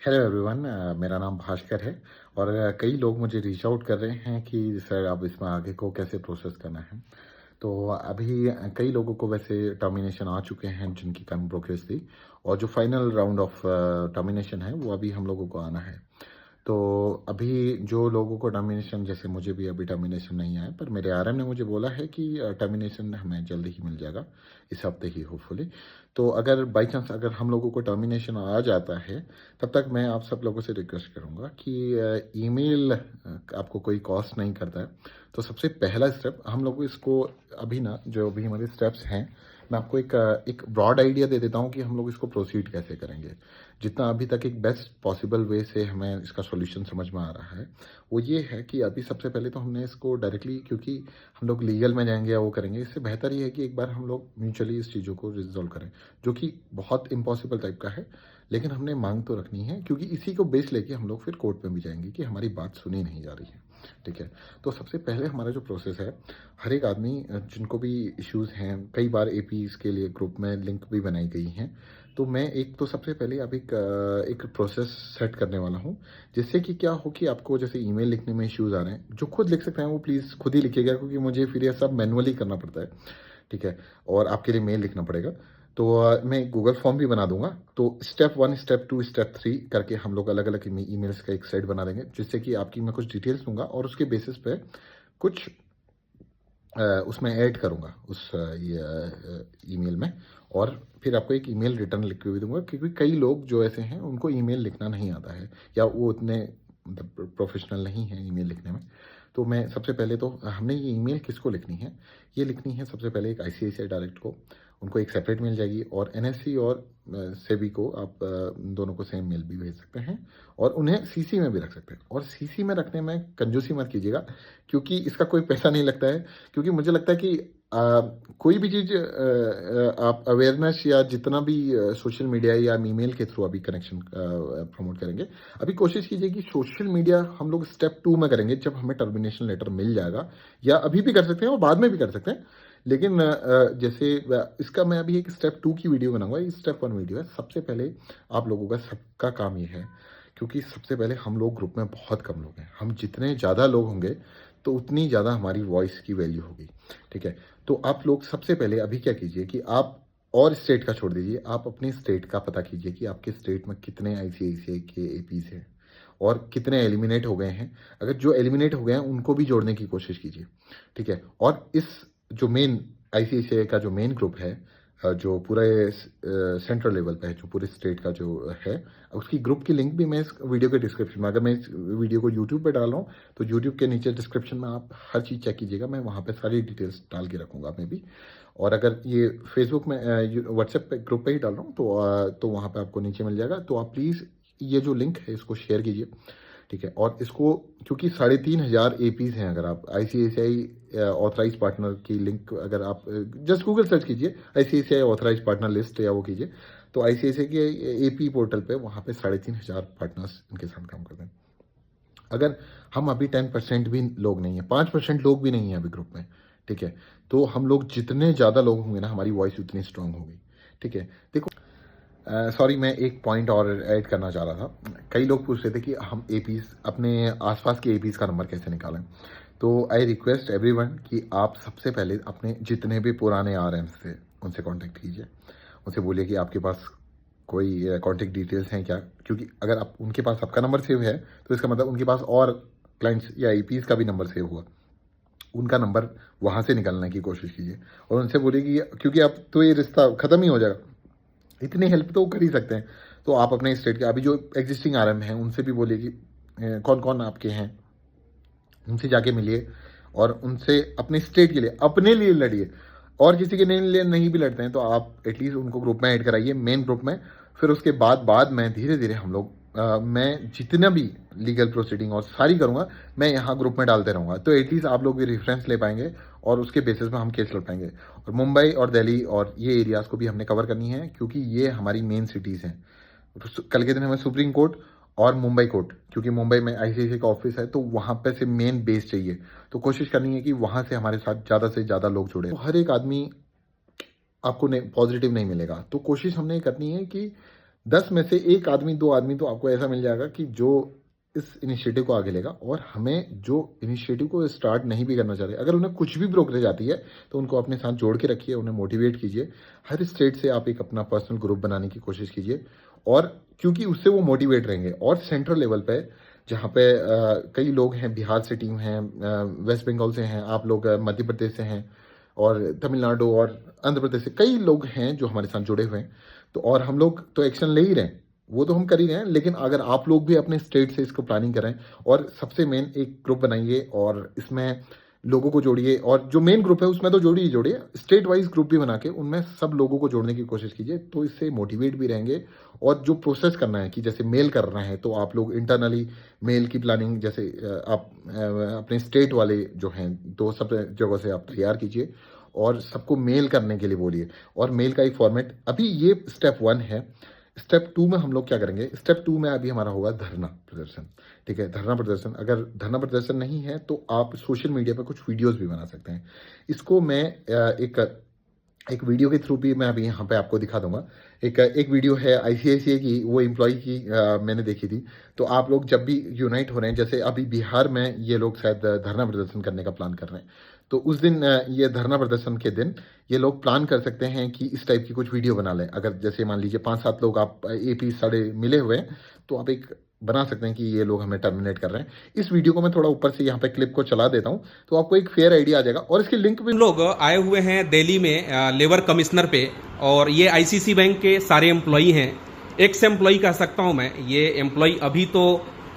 Hello everyone, मेरा नाम भास्कर है। और कई लोग मुझे रीच आउट कर रहे हैं कि सर अब इसमें आगे को कैसे प्रोसेस करना है। तो अभी कई लोगों को वैसे टर्मिनेशन आ चुके हैं जिनकी कम प्रोग्रेस थी, और जो फाइनल राउंड ऑफ टर्मिनेशन है वो अभी हम लोगों को आना है। तो अभी जो लोगों को टर्मिनेशन, जैसे मुझे भी अभी टर्मिनेशन नहीं आया, पर मेरे आरएम ने मुझे बोला है कि टर्मिनेशन हमें जल्दी ही मिल जाएगा, इस हफ्ते ही होपफुली। तो अगर बाई चांस अगर हम लोगों को टर्मिनेशन आ जाता है, तब तक मैं आप सब लोगों से रिक्वेस्ट करूंगा कि ईमेल आपको कोई कॉस्ट नहीं करता है। तो सबसे पहला स्टेप हम लोग इसको, अभी ना जो अभी हमारे स्टेप्स हैं, मैं आपको एक ब्रॉड आइडिया दे देता हूँ कि हम लोग इसको प्रोसीड कैसे करेंगे। जितना अभी तक एक बेस्ट पॉसिबल वे से हमें इसका सॉल्यूशन समझ में आ रहा है, वो ये है कि अभी सबसे पहले तो हमने इसको डायरेक्टली, क्योंकि हम लोग लीगल में जाएंगे या वो करेंगे, इससे बेहतर ये है कि एक बार हम लोग म्यूचुअली इस चीज़ों को रिजॉल्व करें, जो कि बहुत इम्पॉसिबल टाइप का है। लेकिन हमने मांग तो रखनी है, क्योंकि इसी को बेस लेके हम लोग फिर कोर्ट में भी जाएंगे कि हमारी बात सुनी नहीं जा रही है। ठीक है। तो सबसे पहले हमारा जो प्रोसेस है, हर एक आदमी जिनको भी इश्यूज हैं, कई बार एपीज के लिए ग्रुप में लिंक भी बनाई गई हैं। तो मैं एक तो सबसे पहले अब एक प्रोसेस सेट करने वाला हूँ, जिससे कि क्या हो कि आपको जैसे ईमेल लिखने में इश्यूज आ रहे हैं, जो खुद लिख सकते हैं वो प्लीज़ खुद ही लिखिएगा, क्योंकि मुझे फिर ये सब मैनुअली करना पड़ता है। ठीक है। और आपके लिए मेल लिखना पड़ेगा। तो मैं गूगल फॉर्म भी बना दूंगा। तो स्टेप 1, स्टेप 2, स्टेप 3 करके हम लोग अलग अलग ईमेल्स का एक सेट बना देंगे, जिससे कि आपकी मैं कुछ डिटेल्स दूंगा और उसके बेसिस पे कुछ उसमें ऐड करूंगा उस ईमेल में। और फिर आपको एक ईमेल रिटर्न लिख के भी दूंगा, क्योंकि कई लोग जो ऐसे हैं उनको ईमेल लिखना नहीं आता है, या वो उतने प्रोफेशनल नहीं है ईमेल लिखने में। तो मैं सबसे पहले तो, हमने ये ईमेल किसको लिखनी है, ये लिखनी है सबसे पहले एक आईसीआईसीआई डायरेक्ट को। उनको एक सेपरेट मिल जाएगी, और एनएससी और सेबी को आप दोनों को सेम मेल भी भेज सकते हैं, और उन्हें सीसी में भी रख सकते हैं। और सीसी में रखने में कंजूसी मत कीजिएगा, क्योंकि इसका कोई पैसा नहीं लगता है। क्योंकि मुझे लगता है कि कोई भी चीज़ आप अवेयरनेस या जितना भी सोशल मीडिया या ईमेल के थ्रू अभी कनेक्शन प्रमोट करेंगे, अभी कोशिश कीजिए कि सोशल मीडिया हम लोग स्टेप 2 में करेंगे, जब हमें टर्मिनेशन लेटर मिल जाएगा। या अभी भी कर सकते हैं और बाद में भी कर सकते हैं। लेकिन जैसे इसका मैं अभी एक स्टेप 2 की वीडियो बनाऊंगा, ये स्टेप 1 वीडियो है। सबसे पहले आप लोगों का सबका काम ये है, क्योंकि सबसे पहले हम लोग ग्रुप में बहुत कम लोग हैं, हम जितने ज़्यादा लोग होंगे तो उतनी ज़्यादा हमारी वॉइस की वैल्यू होगी। ठीक है। तो आप लोग सबसे पहले अभी क्या कीजिए कि आप, और स्टेट का छोड़ दीजिए, आप अपने स्टेट का पता कीजिए कि आपके स्टेट में कितने आईसीआईसीआई के एपीज हैं और कितने एलिमिनेट हो गए हैं। अगर जो एलिमिनेट हो गए हैं उनको भी जोड़ने की कोशिश कीजिए। ठीक है। और इस जो मेन आईसीआईसीआई का जो मेन ग्रुप है, जो पूरे सेंट्रल लेवल पे है, जो पूरे स्टेट का जो है, उसकी ग्रुप की लिंक भी मैं इस वीडियो के डिस्क्रिप्शन में, अगर मैं इस वीडियो को यूट्यूब पे डाल रहा हूँ तो यूट्यूब के नीचे डिस्क्रिप्शन में आप हर चीज़ चेक कीजिएगा, मैं वहाँ पे सारी डिटेल्स डाल के रखूँगा मैं भी। और अगर ये फेसबुक में, व्हाट्सएप पे ग्रुप पे ही डाल रहा हूँ, तो वहाँ पे आपको नीचे मिल जाएगा। तो आप प्लीज़ ये जो लिंक है इसको शेयर कीजिए। ठीक है। और इसको, क्योंकि 3,500 एपीज हैं, अगर आप आईसीआईसीआई ऑथराइज पार्टनर की लिंक, अगर आप जस्ट गूगल सर्च कीजिए आईसीआईसीआई ऑथराइज पार्टनर लिस्ट, या वो कीजिए, तो आईसीआईसीआई के एपी पोर्टल पे वहाँ पे 3,500 पार्टनर्स इनके साथ काम करते हैं। अगर हम अभी 10% भी लोग नहीं है, 5% लोग भी नहीं है अभी ग्रुप में, ठीक है, तो हम लोग जितने ज़्यादा लोग होंगे ना, हमारी वॉइस उतनी स्ट्रांग होगी। ठीक है। देखो, सॉरी, मैं एक पॉइंट और ऐड करना चाह रहा था। कई लोग पूछ रहे थे कि हम एपीज, अपने आसपास के एपीज का नंबर कैसे निकालें। तो आई रिक्वेस्ट एवरीवन कि आप सबसे पहले अपने जितने भी पुराने आरएम्स थे उनसे कांटेक्ट कीजिए। उनसे बोलिए कि आपके पास कोई कांटेक्ट डिटेल्स हैं क्या, क्योंकि अगर आप उनके पास आपका नंबर सेव है, तो इसका मतलब उनके पास और क्लाइंट्स या एपीज का भी नंबर सेव हुआ, उनका नंबर वहाँ से निकालने की कोशिश कीजिए। और उनसे बोलिए कि क्योंकि अब तो ये रिश्ता ख़त्म ही हो जाएगा, इतनी हेल्प तो कर ही सकते हैं। तो आप अपने स्टेट के अभी जो एग्जिस्टिंग आरएम हैं उनसे भी बोलिए कि कौन कौन आपके हैं, उनसे जाके मिलिए और उनसे अपने स्टेट के लिए, अपने लिए लड़िए। और किसी के लिए नहीं भी लड़ते हैं तो आप एटलीस्ट उनको ग्रुप में ऐड कराइए, मेन ग्रुप में। फिर उसके बाद में धीरे धीरे हम लोग, मैं जितना भी लीगल प्रोसीडिंग और सारी करूँगा, मैं यहाँ ग्रुप में डालते रहूँगा, तो एटलीस्ट आप लोग भी रेफरेंस ले पाएंगे और उसके बेसिस में हम केस लड़ पाएंगे। और मुंबई और दिल्ली और ये एरियाज़ को भी हमने कवर करनी है, क्योंकि ये हमारी मेन सिटीज़ हैं। कल के दिन हमें सुप्रीम कोर्ट और मुंबई कोर्ट, क्योंकि मुंबई में आईसीआईसीआई का ऑफिस है, तो वहाँ पे से मेन बेस चाहिए। तो कोशिश करनी है कि वहाँ से हमारे साथ ज़्यादा से ज़्यादा लोग जुड़े। तो हर एक आदमी आपको पॉजिटिव नहीं मिलेगा, तो कोशिश हमने करनी है कि 10 में से 1 आदमी 2 आदमी तो आपको ऐसा मिल जाएगा कि जो इस इनिशिएटिव को आगे लेगा। और हमें जो इनिशिएटिव को स्टार्ट नहीं भी करना चाहते, अगर उन्हें कुछ भी ब्रोकरेज आती है तो उनको अपने साथ जोड़ के रखिए, उन्हें मोटिवेट कीजिए। हर स्टेट से आप एक अपना पर्सनल ग्रुप बनाने की कोशिश कीजिए, और क्योंकि उससे वो मोटिवेट रहेंगे। और सेंट्रल लेवल पे जहाँ पे कई लोग हैं, बिहार से टीम है, वेस्ट बंगाल से हैं, आप लोग मध्य प्रदेश से हैं, और तमिलनाडु और आंध्र प्रदेश से कई लोग हैं जो हमारे साथ जुड़े हुए हैं। तो और हम लोग तो एक्शन ले ही रहे हैं, वो तो हम कर ही रहे हैं, लेकिन अगर आप लोग भी अपने स्टेट से इसको प्लानिंग करें, और सबसे मेन एक ग्रुप बनाइए और इसमें लोगों को जोड़िए। और जो मेन ग्रुप है उसमें तो जोड़िए ही जोड़िए, स्टेट वाइज ग्रुप भी बना के उनमें सब लोगों को जोड़ने की कोशिश कीजिए, तो इससे मोटिवेट भी रहेंगे। और जो प्रोसेस करना है कि जैसे मेल करना है, तो आप लोग इंटरनली मेल की प्लानिंग, जैसे आप अपने स्टेट वाले जो हैं तो सब जगह से आप तैयार कीजिए और सबको मेल करने के लिए बोलिए। और मेल का एक फॉर्मेट, अभी ये स्टेप 1 है। स्टेप 2 में हम लोग क्या करेंगे, स्टेप 2 में अभी हमारा होगा धरना प्रदर्शन। ठीक है, धरना प्रदर्शन, अगर धरना प्रदर्शन नहीं है तो आप सोशल मीडिया पर कुछ वीडियोस भी बना सकते हैं। इसको मैं एक वीडियो के थ्रू भी मैं अभी यहाँ पे आपको दिखा दूंगा। एक वीडियो है आईसीआईसीआई की, वो एम्प्लॉय की मैंने देखी थी। तो आप लोग जब भी यूनाइट हो रहे हैं, जैसे अभी बिहार में ये लोग शायद धरना प्रदर्शन करने का प्लान कर रहे हैं, तो उस दिन ये धरना प्रदर्शन के दिन ये लोग प्लान कर सकते हैं कि इस टाइप की कुछ वीडियो बना लें। अगर जैसे मान लीजिए 5-7 लोग आप एपी साढ़े मिले हुए हैं, तो आप एक बना सकते हैं कि ये लोग हमें टर्मिनेट कर रहे हैं। इस वीडियो को मैं थोड़ा ऊपर से यहाँ पे क्लिप को चला देता हूँ, तो आपको एक फेयर आइडिया आ जाएगा। और इसकी लिंक भी, लोग आए हुए हैं दिल्ली में लेबर कमिश्नर पे, और ये आईसीसी बैंक के सारे एम्प्लॉई हैं। एक्स एम्प्लॉई कह सकता हूं मैं, ये एम्प्लॉई अभी तो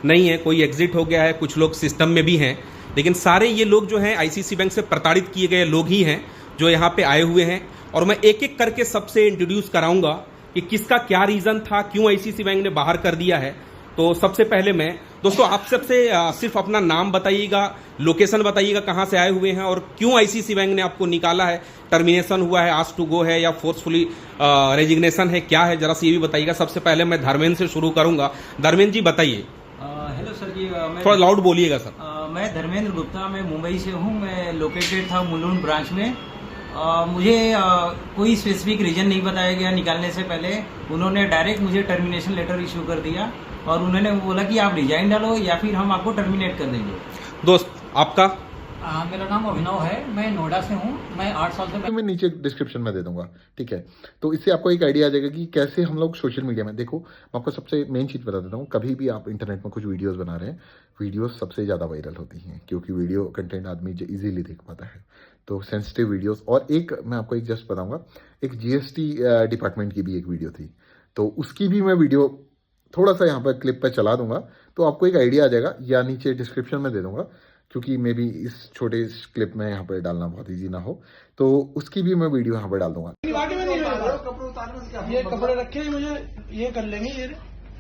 नहीं है, कोई एग्जिट हो गया है, कुछ लोग सिस्टम में भी हैं, लेकिन सारे ये लोग जो हैं आईसीसी बैंक से प्रताड़ित किए गए लोग ही हैं जो यहाँ पे आए हुए हैं। और मैं एक एक करके सबसे इंट्रोड्यूस कराऊंगा कि किसका क्या रीजन था, क्यों आईसीसी बैंक ने बाहर कर दिया है। तो सबसे पहले मैं, दोस्तों आप सबसे सिर्फ अपना नाम बताइएगा, लोकेशन बताइएगा, कहाँ से आए हुए हैं और क्यों आईसीसी बैंक ने आपको निकाला है, टर्मिनेशन हुआ है, आस्क टू गो है या फोर्सफुली रेजिग्नेशन है, क्या है, जरा सा ये भी बताइएगा। सबसे पहले मैं धर्मेंद्र से शुरू करूंगा। धर्मेंद्र जी बताइए। हेलो सर जी, थोड़ा लाउड बोलिएगा सर। मैं धर्मेंद्र गुप्ता, मैं मुंबई से हूँ। मैं लोकेटेड था मुलुंड ब्रांच में। मुझे कोई स्पेसिफिक रीजन नहीं बताया गया निकालने से पहले। उन्होंने डायरेक्ट मुझे टर्मिनेशन लेटर इशू कर दिया और उन्होंने बोला कि आप रिजाइन डालो या फिर हम आपको टर्मिनेट कर देंगे। दोस्त आपका? मेरा नाम अभिनव है, मैं नोएडा से हूँ। मैं 8 साल से मैं नीचे डिस्क्रिप्शन में दे दूंगा। ठीक है, तो इससे आपको एक आइडिया आ जाएगा कि कैसे हम लोग सोशल मीडिया में, देखो मैं आपको सबसे मेन चीज़ बता देता हूँ। कभी भी आप इंटरनेट में कुछ वीडियोस बना रहे हैं, वीडियोस सबसे ज़्यादा वायरल होती हैं क्योंकि वीडियो कंटेंट आदमी इजीली देख पाता है। तो सेंसिटिव वीडियोस, और एक मैं आपको एक जस्ट बताऊंगा, एक जीएसटी डिपार्टमेंट की भी एक वीडियो थी, तो उसकी भी मैं वीडियो थोड़ा सा यहाँ पर क्लिप पे चला दूंगा, तो आपको एक आइडिया आ जाएगा, या नीचे डिस्क्रिप्शन में दे दूंगा, क्योंकि मे बी इस छोटे क्लिप में यहाँ पर डालना बहुत ईजी ना हो, तो उसकी भी मैं वीडियो यहाँ पर डाल दूंगा। ये कपड़े रखे हैं, मुझे ये कर लेंगे। ये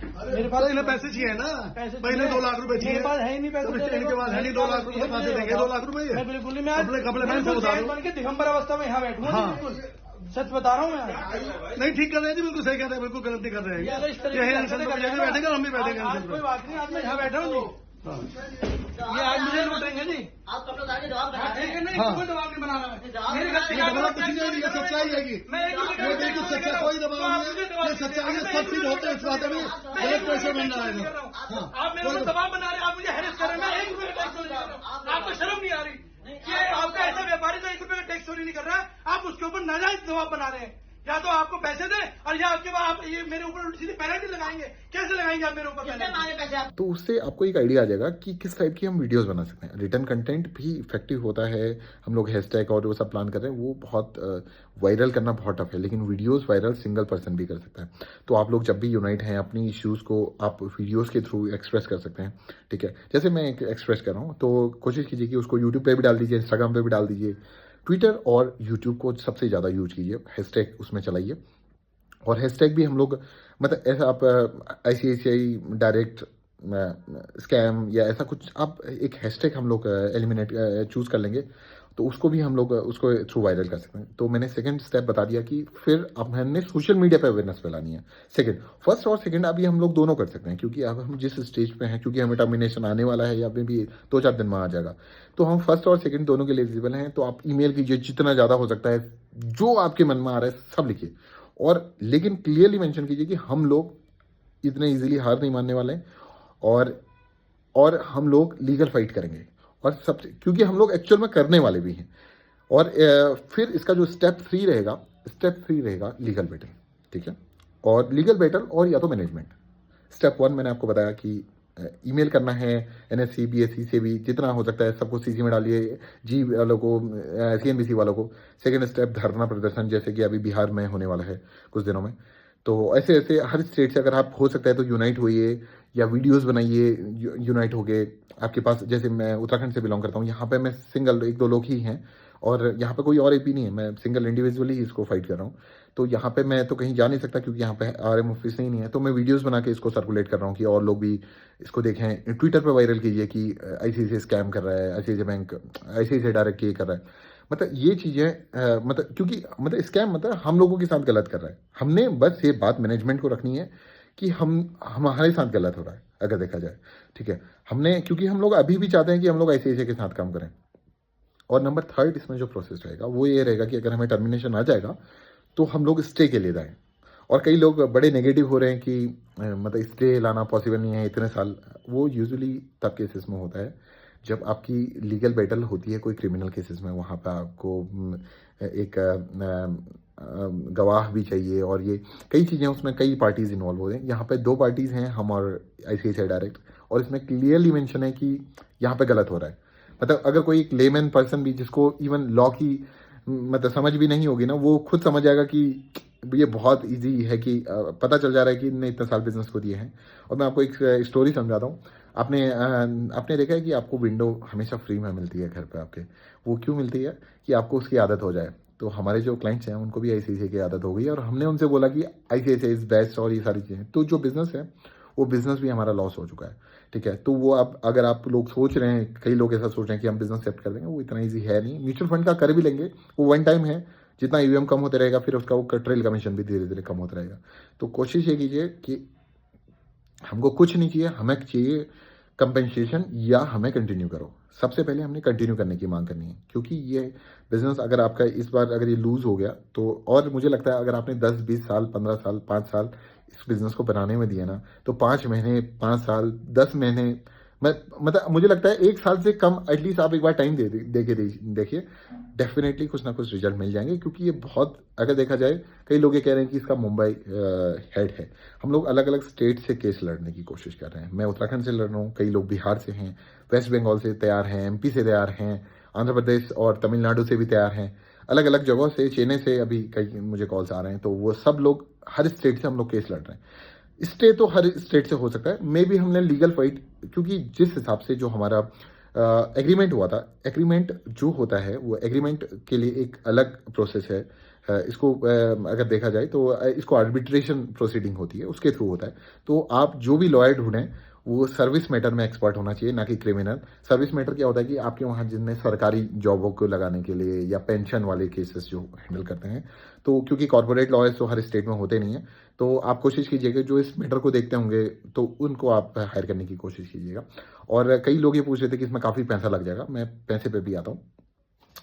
मेरे पास पहले पैसे चाहिए ना, पहले 2 लाख रुपए चाहिए। मेरे पास है ही नहीं पैसे, इनके पास है नहीं 2 लाख रुपए, पैसे देंगे 2 लाख रुपए। मैं बिल्कुल नहीं, मैं कपड़े मैं बन के दिगंबर अवस्था में यहाँ बैठूंगा। हाँ, सच बता रहा हूँ मैं। नहीं, ठीक कर रहे हैं जी, बिल्कुल सही कर रहे हैं, बिल्कुल गलत नहीं कर रहे हैं। बैठेंगे, हम भी बैठेंगे। कोई बात नहीं, आज मैं यहाँ बैठा हूँ जी। ये आज मुझे लूटेंगे जी। आप कपड़े उतार के जवाब नहीं, कोई दबाव नहीं बनाना है। मेरी गलती सच्चाई है, बिल्कुल सच्चाई, कोई दबाव नहीं है, सच्चाई है, सब चीज होते हैं। इस बात में गलत पैसे मिल रहा है। आप मेरे ऊपर दबाव बना रहे हैं, आप मुझे हैरेस कर रहे हैं। मैं 1 रुपये का टैक्स चोरी कर रहा हूँ, आपको शर्म नहीं आ रही कि आपका ऐसा व्यापारी जो 1 रुपये का टैक्स चोरी नहीं कर रहा है, आप उसके ऊपर नाजायज दबाव बना रहे हैं। या तो आपको पैसे दें और या उसके बाद आप ये मेरे ऊपर सीधी पेनल्टी लगाएंगे। कैसे लगाएंगे आप मेरे ऊपर पेनल्टी? तो उससे आपको एक आइडिया आ जाएगा कि किस टाइप की हम वीडियोस बना सकते हैं। रिटर्न कंटेंट भी इफेक्टिव होता है, हम लोग हैशटैग और वो सब प्लान कर रहे हैं, वो बहुत वायरल करना बहुत टफ है, लेकिन वीडियोस वायरल सिंगल पर्सन भी कर सकता है। तो आप लोग जब भी यूनाइट हैं, अपनी इश्यूज़ को आप वीडियोस के थ्रू एक्सप्रेस कर सकते हैं। ठीक है, जैसे मैं एक्सप्रेस कर रहा हूँ, तो कोशिश कीजिए कि उसको यूट्यूब पे भी डाल दीजिए, इंस्टाग्राम पे भी डाल दीजिए, ट्विटर और यूट्यूब को सबसे ज़्यादा यूज कीजिए, हैशटैग उसमें चलाइए। और हैशटैग भी हम लोग, मतलब ऐसा आप आईसीआईसीआई डायरेक्ट स्कैम या ऐसा कुछ, आप एक हैशटैग हम लोग एलिमिनेट चूज कर लेंगे, तो उसको भी हम लोग उसको थ्रू वायरल कर सकते हैं। तो मैंने सेकंड स्टेप बता दिया कि फिर अब हमने सोशल मीडिया पे अवेयरनेस फैलानी है। सेकंड, फर्स्ट और सेकंड अभी हम लोग दोनों कर सकते हैं, क्योंकि अब हम जिस स्टेज पे हैं, क्योंकि हमें टर्मिनेशन आने वाला है या अभी भी 2-4 दिन में आ जाएगा, तो हम फर्स्ट और सेकंड दोनों के लिए एलिजिबल हैं। तो आप ईमेल कीजिए, जितना ज़्यादा हो सकता है, जो आपके मन में आ रहा है सब लिखिए, और लेकिन क्लियरली मेंशन कीजिए कि हम लोग इतने इजीली हार नहीं मानने वाले हैं, और हम लोग लीगल फाइट करेंगे, और सब क्योंकि हम लोग एक्चुअल में करने वाले भी हैं। और फिर इसका जो स्टेप 3 रहेगा लीगल बैटल, ठीक है। और लीगल बैटल और या तो मैनेजमेंट। स्टेप 1 मैंने आपको बताया कि ईमेल करना है एनएससी बीएससी से भी, जितना हो सकता है सबको सीसी में डालिए, जी वालों को, सीएनबीसी वालों को। सेकेंड स्टेप धरना प्रदर्शन, जैसे कि अभी बिहार में होने वाला है कुछ दिनों में। तो ऐसे ऐसे हर स्टेट से अगर आप हो सकता है तो यूनाइट होइए, या वीडियोस बनाइए, यूनाइट हो गए आपके पास। जैसे मैं उत्तराखंड से बिलोंग करता हूँ, यहाँ पे मैं सिंगल 1-2 लोग ही हैं, और यहाँ पे कोई और एपी नहीं है, मैं सिंगल इंडिविजुअली ही इसको फाइट कर रहा हूँ। तो यहाँ पे मैं तो कहीं जा नहीं सकता क्योंकि यहाँ पे आरएम ऑफिस ही नहीं है, तो मैं वीडियोस बना के इसको सर्कुलेट कर रहा हूँ कि और लोग भी इसको देखें। ट्विटर पे वायरल कीजिए कि आईसीआईसीआई स्कैम कर रहा है, आईसीआईसीआई बैंक, आईसीआईसीआई डायरेक्ट ये कर रहा है। मतलब ये चीज़ें मतलब क्योंकि मतलब स्कैम मतलब हम लोगों के साथ गलत कर रहा है। हमने बस ये बात मैनेजमेंट को रखनी है कि हमारे साथ गलत हो रहा है अगर देखा जाए, ठीक है। हमने क्योंकि हम लोग अभी भी चाहते हैं कि हम लोग आईसीआईसीआई के साथ काम करें। और नंबर 3 इसमें जो प्रोसेस रहेगा वो ये रहेगा कि अगर हमें टर्मिनेशन आ जाएगा तो हम लोग स्टे के लिए जाएँ। और कई लोग बड़े नेगेटिव हो रहे हैं कि मतलब स्टे लाना पॉसिबल नहीं है इतने साल। वो यूजुअली तब केसेस में होता है जब आपकी लीगल बैटल होती है कोई क्रिमिनल केसेस में। वहाँ पे आपको एक गवाह भी चाहिए, और ये कई चीज़ें, उसमें कई पार्टीज इन्वॉल्व हो रहे हैं। यहाँ पे 2 पार्टीज हैं, हम और आईसीआईसीआई डायरेक्ट, और इसमें क्लियरली मेंशन है कि यहाँ पे गलत हो रहा है। मतलब अगर कोई एक लेमैन पर्सन भी जिसको इवन लॉ की मतलब समझ भी नहीं होगी ना, वो खुद समझ जाएगा कि ये बहुत इजी है, कि पता चल जा रहा है कि इनने इतने साल बिजनेस को दिए हैं। और मैं आपको एक स्टोरी समझाता हूँ। आपने देखा है कि आपको विंडो हमेशा फ्री में मिलती है घर पे आपके। वो क्यों मिलती है? कि आपको उसकी आदत हो जाए। तो हमारे जो क्लाइंट्स हैं उनको भी आईसीआईसीआई की आदत हो गई है, और हमने उनसे बोला कि आईसीआईसीआई इज बेस्ट और ये सारी चीज़ें। तो जो बिजनेस है वो बिजनेस भी हमारा लॉस हो चुका है, ठीक है। तो वो आप अगर आप लोग सोच रहे हैं, कई लोग ऐसा सोच रहे हैं कि हम बिजनेस सेट कर देंगे, वो इतना ईजी है नहीं। म्यूचुअल फंड का कर भी लेंगे, वो वन टाइम है। जितना ईवीएम कम होते रहेगा फिर उसका वो ट्रेल कमीशन भी धीरे धीरे कम होता रहेगा। तो कोशिश ये कीजिए कि हमको कुछ नहीं चाहिए, हमें चाहिए कंपेंसेशन, या हमें कंटिन्यू करो। सबसे पहले हमने कंटिन्यू करने की मांग करनी है, क्योंकि ये बिजनेस अगर आपका इस बार अगर ये लूज हो गया तो, और मुझे लगता है अगर आपने 10-20 साल, 15 साल, 5 साल इस बिजनेस को बनाने में दिए ना, तो 5 महीने, 5 साल, 10 महीने, मतलब मुझे लगता है 1 साल से कम एटलीस्ट आप एक बार टाइम देखिए, डेफिनेटली कुछ ना कुछ रिजल्ट मिल जाएंगे। क्योंकि ये बहुत, अगर देखा जाए, कई लोग ये कह रहे हैं कि इसका मुंबई हेड है। हम लोग अलग अलग स्टेट से केस लड़ने की कोशिश कर रहे हैं। मैं उत्तराखंड से लड़ रहा हूँ, कई लोग बिहार से हैं, वेस्ट बंगाल से तैयार हैं, एमपी से तैयार हैं, आंध्र प्रदेश और तमिलनाडु से भी तैयार हैं, अलग अलग जगहों से, चेन्नई से अभी कई मुझे कॉल्स आ रहे हैं। तो वो सब लोग, हर स्टेट से हम लोग केस लड़ रहे हैं। स्टे तो हर स्टेट से हो सकता है, मे भी हमने लीगल फाइट, क्योंकि जिस हिसाब से जो हमारा एग्रीमेंट हुआ था, एग्रीमेंट जो होता है वो एग्रीमेंट के लिए एक अलग प्रोसेस है। इसको अगर देखा जाए तो इसको आर्बिट्रेशन प्रोसीडिंग होती है, उसके थ्रू होता है। तो आप जो भी लॉयर ढूंढें वो सर्विस मैटर में एक्सपर्ट होना चाहिए, ना कि क्रिमिनल। सर्विस मैटर क्या होता है कि आपके वहाँ जिनने सरकारी जॉबों को लगाने के लिए, या पेंशन वाले केसेस जो हैंडल करते हैं, तो क्योंकि कॉर्पोरेट लॉयर्स तो हर स्टेट में होते नहीं है, तो आप कोशिश कीजिएगा जो इस मैटर को देखते होंगे तो उनको आप हायर करने की कोशिश कीजिएगा। और कई लोग ये पूछ रहे थे कि इसमें काफ़ी पैसा लग जाएगा। मैं पैसे पे भी आता हूँ।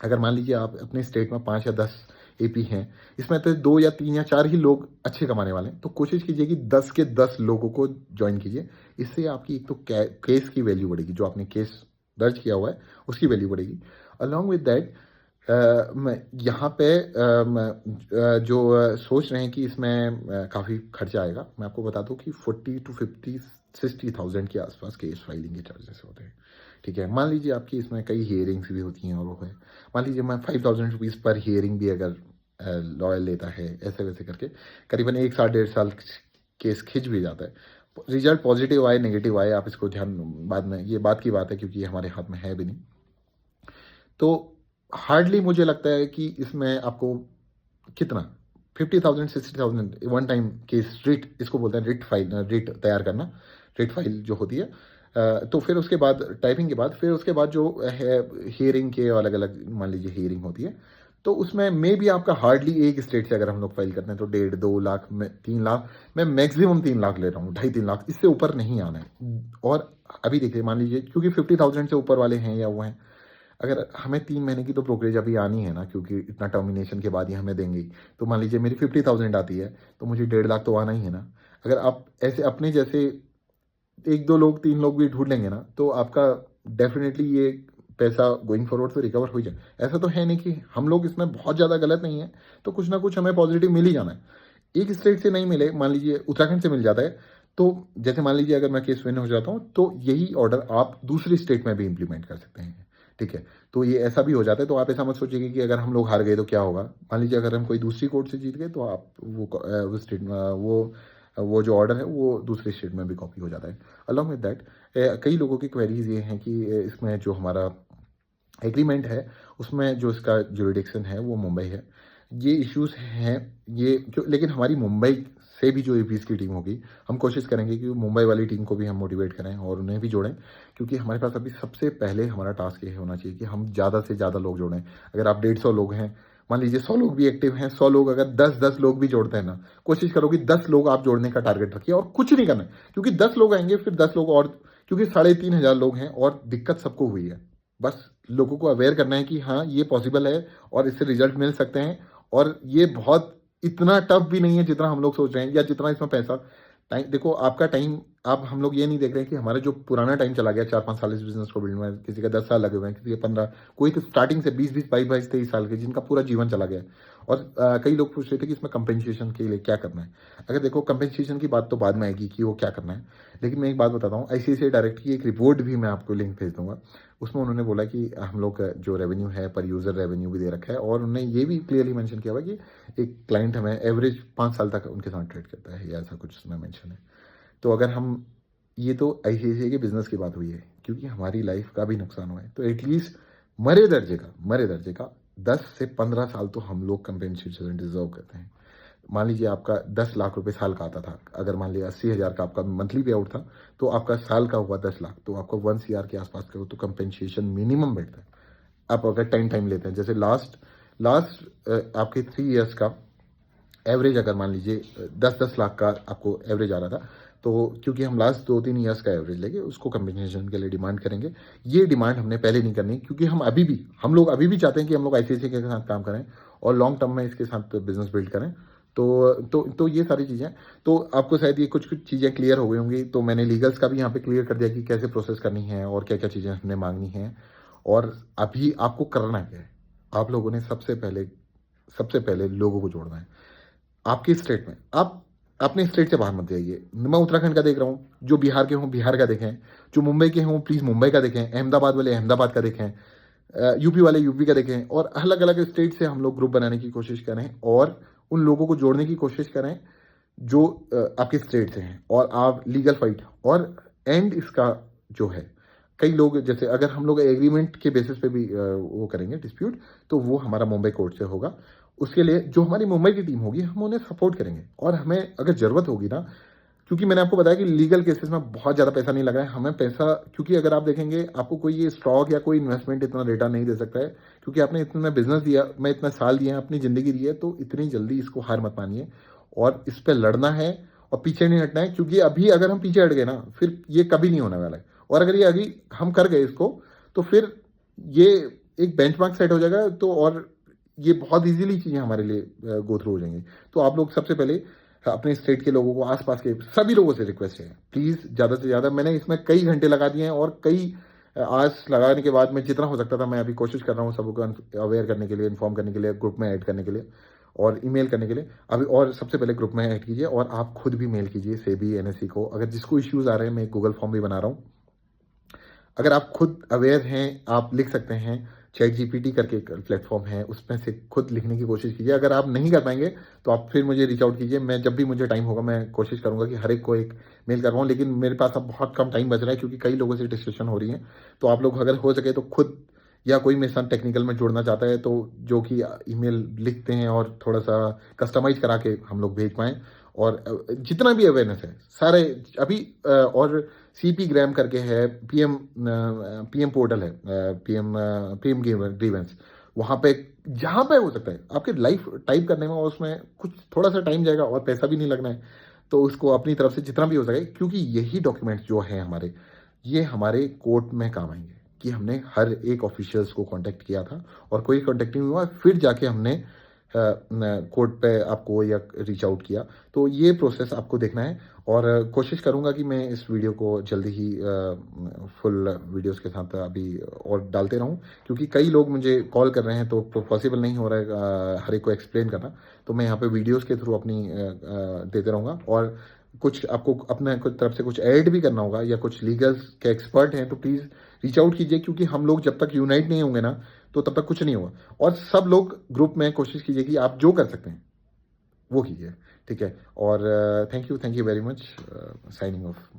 अगर मान लीजिए आप अपने स्टेट में 5 या 10 एपी हैं, इसमें तो 2 या 3 या 4 ही लोग अच्छे कमाने वाले हैं, तो कोशिश कीजिए कि 10 के 10 लोगों को ज्वाइन कीजिए। इससे आपकी एक तो केस की वैल्यू बढ़ेगी, जो आपने केस दर्ज किया हुआ है उसकी वैल्यू बढ़ेगी। अलॉन्ग विद दैट यहाँ पे जो सोच रहे हैं कि इसमें काफ़ी खर्चा आएगा, मैं आपको बता दूं कि 40 to 50, 60,000 के आसपास केस फाइलिंग के चार्जेस होते हैं, ठीक है। मान लीजिए आपकी इसमें कई हियरिंग्स भी होती हैं, और वो है, मान लीजिए मैं 5,000 रुपीज़ पर हियरिंग भी अगर लॉयर लेता है, ऐसे वैसे करके करीबन 1 साल 1.5 साल केस खिंच भी जाता है। रिजल्ट पॉजिटिव आए नेगेटिव आए, आप इसको ध्यान बाद में, ये बात की बात है क्योंकि ये हमारे हाथ में है भी नहीं। तो हार्डली मुझे लगता है कि इसमें आपको कितना 50,000 60,000 वन टाइम केस रिट, इसको बोलते हैं रिट तैयार करना, रिट फाइल जो होती है। तो फिर उसके बाद टाइपिंग के बाद, फिर उसके बाद जो है हियरिंग के अलग अलग, मान लीजिए हियरिंग होती है, तो उसमें मे भी आपका हार्डली एक स्टेट से अगर हम लोग फाइल करते हैं तो 1.5-2 लाख में 3 लाख, मैं मैक्सिमम 3 लाख ले रहा हूँ, 2.5-3 लाख, इससे ऊपर नहीं आना है। और अभी देखिए, मान लीजिए क्योंकि 50,000 से ऊपर वाले हैं या वो हैं, अगर हमें 3 महीने की तो ब्रोकरेज अभी आनी है ना, क्योंकि इतना टर्मिनेशन के बाद ही हमें देंगे। तो मान लीजिए मेरी 50,000 आती है तो मुझे 1.5 लाख तो आना ही है ना। अगर आप ऐसे अपने जैसे 1-2 लोग 3 लोग भी ढूंढ लेंगे ना, तो आपका डेफिनेटली ये पैसा गोइंग फॉरवर्ड से रिकवर हो जाए। ऐसा तो है नहीं कि हम लोग इसमें बहुत ज़्यादा गलत नहीं है, तो कुछ ना कुछ हमें पॉजिटिव मिल ही जाना है। एक स्टेट से नहीं मिले, मान लीजिए उत्तराखंड से मिल जाता है, तो जैसे मान लीजिए अगर मैं केस विन हो जाता हूँ, तो यही ऑर्डर आप दूसरी स्टेट में भी इम्प्लीमेंट कर सकते हैं, ठीक है। तो ये ऐसा भी हो जाता है। तो आप ऐसा मत सोचिए कि अगर हम लोग हार गए तो क्या होगा। मान लीजिए अगर हम कोई दूसरी कोर्ट से जीत गए, तो आप वो स्टेट में वो जो ऑर्डर है वो दूसरे स्टेट में भी कॉपी हो जाता है। अलॉन्ग विद दैट कई लोगों की क्वेरीज ये हैं कि इसमें जो हमारा एग्रीमेंट है उसमें जो इसका जुरिडिक्शन है वो मुंबई है। ये इश्यूज हैं ये जो, लेकिन हमारी मुंबई से भी जो एपीज की टीम होगी, हम कोशिश करेंगे कि मुंबई वाली टीम को भी हम मोटिवेट करें और उन्हें भी जोड़ें, क्योंकि हमारे पास अभी सबसे पहले हमारा टास्क ये होना चाहिए कि हम ज़्यादा से ज़्यादा लोग जोड़ें। अगर आप 150 लोग हैं, मान लीजिए 100 लोग भी एक्टिव हैं, 100 लोग अगर 10-10 लोग भी जोड़ते हैं ना, कोशिश करो कि 10 लोग आप जोड़ने का टारगेट रखिए और कुछ नहीं करना है, क्योंकि 10 लोग आएंगे फिर 10 लोग और, क्योंकि 3,500 लोग हैं और दिक्कत सबको हुई है। बस लोगों को अवेयर करना है कि हाँ ये पॉसिबल है और इससे रिजल्ट मिल सकते हैं, और ये बहुत इतना टफ भी नहीं है जितना हम लोग सोच रहे हैं या जितना इसमें पैसा टाइम। देखो आपका टाइम, आप हम लोग ये नहीं देख रहे हैं कि हमारा जो पुराना टाइम चला गया 4-5 साल इस बिजनेस को बिल्ड में, किसी का 10 साल लगे हुए हैं, किसी के 15, कोई तो स्टार्टिंग से 20-20, 22-22, 23 साल के जिनका पूरा जीवन चला गया है। और कई लोग पूछ रहे थे कि इसमें कंपेंसेशन के लिए क्या करना है। अगर देखो कंपेंसेशन की बात तो बाद में आएगी कि वो क्या करना है, लेकिन मैं एक बात बताता हूँ, ICICI डायरेक्ट की एक रिपोर्ट भी मैं आपको लिंक भेज दूंगा। उसमें उन्होंने बोला कि हम लोग जो रेवेन्यू है पर यूज़र रेवेन्यू भी दे रखा है, और उन्होंने ये भी क्लियरली मेंशन किया हुआ कि एक क्लाइंट हमें एवरेज 5 साल तक उनके साथ ट्रेड करता है या ऐसा कुछ उसमें मेंशन है। तो अगर हम, ये तो ICICI के बिजनेस की बात हुई है, क्योंकि हमारी लाइफ का भी नुकसान हुआ है, तो एटलीस्ट मरे दर्जे का 10 से 15 साल तो हम लोग कंपेंसेशन डिजर्व करते हैं। मान लीजिए आपका 10 लाख रुपए साल का आता था, अगर मान लिया 80,000 का आपका मंथली पे आउट था, तो आपका साल का हुआ 10 लाख, तो आपको 1 CR के आसपास का तो कंपेंसेशन मिनिमम बैठता है। आप अगर टाइम लेते हैं, जैसे लास्ट आपके 3 ईयर्स का एवरेज, अगर मान लीजिए 10-10 लाख का आपको एवरेज आ रहा था, तो क्योंकि हम लास्ट 2-3 ईयर्स का एवरेज लेंगे, उसको कंपेंसेशन के लिए डिमांड करेंगे। ये डिमांड हमने पहले नहीं करनी, क्योंकि हम लोग अभी भी चाहते हैं कि हम लोग ICICI के साथ काम करें और लॉन्ग टर्म में इसके साथ बिजनेस बिल्ड करें। तो ये सारी चीज़ें, तो आपको शायद ये कुछ चीज़ें क्लियर हो गई होंगी। तो मैंने लीगल्स का भी यहाँ पे क्लियर कर दिया कि कैसे प्रोसेस करनी है और क्या क्या चीज़ें हमने मांगनी है, और अभी आपको करना क्या है। आप लोगों ने सबसे पहले लोगों को जोड़ना है आपकी स्टेट में। आप अपने स्टेट से बाहर मत जाइए। मैं उत्तराखंड का देख रहा हूँ, जो बिहार के हों बिहार का देखें, जो मुंबई के हों प्लीज़ मुंबई का देखें, अहमदाबाद वाले अहमदाबाद का देखें, यूपी वाले यूपी का देखें, और अलग अलग स्टेट से हम लोग ग्रुप बनाने की कोशिश करें और उन लोगों को जोड़ने की कोशिश करें जो आपके स्टेट से हैं, और आप लीगल फाइट। और एंड इसका जो है, कई लोग जैसे अगर हम लोग एग्रीमेंट के बेसिस पे भी वो करेंगे डिस्प्यूट, तो वो हमारा मुंबई कोर्ट से होगा। उसके लिए जो हमारी मुंबई की टीम होगी, हम उन्हें सपोर्ट करेंगे, और हमें अगर ज़रूरत होगी ना, क्योंकि मैंने आपको बताया कि लीगल केसेस में बहुत ज़्यादा पैसा नहीं लगा है हमें पैसा, क्योंकि अगर आप देखेंगे आपको कोई ये स्टॉक या कोई इन्वेस्टमेंट इतना डेटा नहीं दे सकता है, क्योंकि आपने इतना बिजनेस दिया, मैं इतना साल दिया, अपनी ज़िंदगी दी है, तो इतनी जल्दी इसको हार मत मानिए और इस पर लड़ना है और पीछे नहीं हटना है। क्योंकि अभी अगर हम पीछे हट गए ना, फिर ये कभी नहीं होने वाला है, और अगर ये अभी हम कर गए इसको, तो फिर ये एक बेंचमार्क सेट हो जाएगा, तो और ये बहुत इजीली चीज़ें हमारे लिए गो थ्रू हो जाएंगी। तो आप लोग सबसे पहले अपने स्टेट के लोगों को, आसपास के सभी लोगों से रिक्वेस्ट है, प्लीज़ ज़्यादा से ज़्यादा, मैंने इसमें कई घंटे लगा दिए हैं, और कई आज लगाने के बाद मैं जितना हो सकता था, मैं अभी कोशिश कर रहा हूँ सबको अवेयर करने के लिए, इन्फॉर्म करने के लिए, ग्रुप में ऐड करने के लिए और ईमेल करने के लिए अभी। और सबसे पहले ग्रुप में ऐड कीजिए, और आप खुद भी मेल कीजिए सेबी NSE को, अगर जिसको इश्यूज़ आ रहे हैं। मैं गूगल फॉर्म भी बना रहा हूँ, अगर आप खुद अवेयर हैं आप लिख सकते हैं। ChatGPT करके एक प्लेटफॉर्म है, उसमें से खुद लिखने की कोशिश कीजिए। अगर आप नहीं कर पाएंगे तो आप फिर मुझे रीच आउट कीजिए। मैं जब भी मुझे टाइम होगा मैं कोशिश करूंगा कि हर एक को एक मेल करवाऊँ, लेकिन मेरे पास अब बहुत कम टाइम बच रहा है क्योंकि कई लोगों से डिस्कशन हो रही है। तो आप लोग अगर हो सके तो खुद, या कोई मेरे साथ टेक्निकल में जुड़ना चाहता है तो जो कि ईमेल लिखते हैं और थोड़ा सा कस्टमाइज करा के हम लोग भेज पाएँ। और जितना भी अवेयरनेस है सारे अभी, और CP ग्राम करके है, PM पोर्टल है, PM ग्रीवेंस, वहाँ पे जहाँ पे हो सकता है आपके लाइफ टाइप करने में, और उसमें कुछ थोड़ा सा टाइम जाएगा और पैसा भी नहीं लगना है, तो उसको अपनी तरफ से जितना भी हो सके, क्योंकि यही डॉक्यूमेंट्स जो हैं हमारे, ये हमारे कोर्ट में काम आएंगे कि हमने हर एक ऑफिशियल्स को कांटेक्ट किया था और कोई कांटेक्ट नहीं हुआ, फिर जाके हमने कोड पे आपको या रीच आउट किया। तो ये प्रोसेस आपको देखना है और कोशिश करूंगा कि मैं इस वीडियो को जल्दी ही फुल वीडियोस के साथ अभी और डालते रहूं, क्योंकि कई लोग मुझे कॉल कर रहे हैं तो पॉसिबल नहीं हो रहा है हर एक को एक्सप्लेन करना। तो मैं यहाँ पे वीडियोस के थ्रू अपनी देते रहूँगा और कुछ आपको अपने कुछ तरफ से कुछ ऐड भी करना होगा या कुछ लीगल्स के एक्सपर्ट हैं तो प्लीज़ रीच आउट कीजिए, क्योंकि हम लोग जब तक यूनाइट नहीं होंगे ना तो तब तक कुछ नहीं होगा। और सब लोग ग्रुप में कोशिश कीजिए कि आप जो कर सकते हैं वो कीजिए, ठीक है। और thank you very much, signing off.